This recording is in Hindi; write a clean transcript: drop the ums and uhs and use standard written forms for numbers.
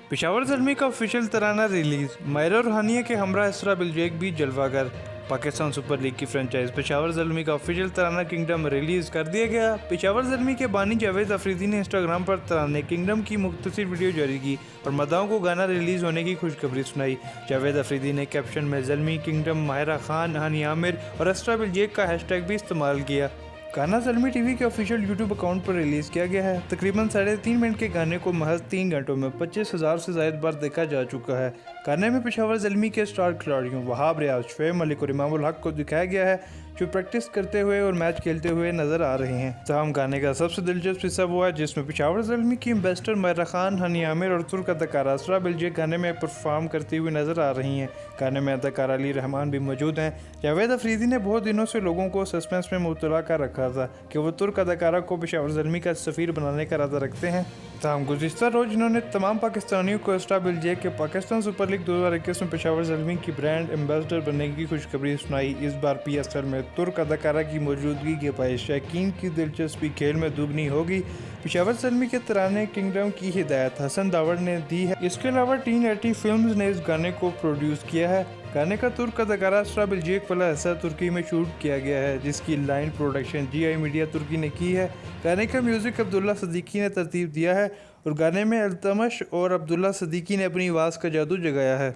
पेशावर ज़ल्मी का ऑफिशियल तराना रिलीज़। मायरा और हानिया के हमरा इसरा बिलजेक भी जलवागर। पाकिस्तान सुपर लीग की फ्रेंचाइज पेशावर ज़ल्मी का ऑफिशियल तराना किंगडम रिलीज़ कर दिया गया। पेशावर ज़ल्मी के बानी जावेद अफरीदी ने इंस्टाग्राम पर तराने किंगडम की मुख्तसर वीडियो जारी की और मदाओं को गाना रिलीज़ होने की खुशखबरी सुनाई। जावेद अफरीदी ने कैप्शन में ज़ल्मी किंगडम, माहिरा खान, हानिया आमिर और इसरा बिलजेक का हैशटैग भी इस्तेमाल किया। गाना ज़ल्मी टीवी के ऑफिशियल यूट्यूब अकाउंट पर रिलीज़ किया गया है। तकरीबन 3.5 मिनट के गाने को महज 3 घंटों में 25,000 से ज़ायद बार देखा जा चुका है। गाने में पेशावर ज़ल्मी के स्टार खिलाड़ियों वहाब रियाज, शुएब मलिक और इमामुल हक को दिखाया गया है जो प्रैक्टिस करते हुए और मैच खेलते हुए नजर आ रहे हैं। तमाम गाने का सबसे दिलचस्प हिस्सा वो है जिसमें पेशावर ज़ल्मी की एम्बेसडर मायरा खान, हानिया आमिर और तुर्क अदाकारा इसरा बिलजेक गाने में परफॉर्म करती हुई नजर आ रही हैं। गाने में अदाकारा अली रहमान भी मौजूद हैं। जावेद अफरीदी ने बहुत दिनों से लोगों को सस्पेंस में मुब्तला कर रखा था कि वो तुर्क अदाकारा को पेशावर ज़ल्मी का सफ़ीर बनाने का इरादा रखते हैं। ताहम गुज़िश्ता रोज़ इन्होंने तमाम पाकिस्तानियों को इसरा बिलजेक के पाकिस्तान सुपर लीग 2021 में पेशावर ज़ल्मी की ब्रांड एम्बेसडर बनने की खुशखबरी सुनाई। इस बार PSL में तुर्क अदाकारा की मौजूदगी के बायस शौकीन की दिलचस्पी खेल में दुगनी होगी। पेशावर ज़ल्मी के तराने किंगडम की हिदायत हसन दावड़ ने दी है। इसके अलावा टीन 80 फिल्म्स ने इस गाने को प्रोड्यूस किया है। गाने का तुर्क अदाकारा इसरा बिलजेक वाला हिस्सा तुर्की में शूट किया गया है जिसकी लाइन प्रोडक्शन GI मीडिया तुर्की ने की है। गाने का म्यूज़िक अब्दुल्ला सदीकी ने तरतीब दिया है और गाने में अल्तमश और अब्दुल्ला सदीकी ने अपनी आवाज़ का जादू जगाया है।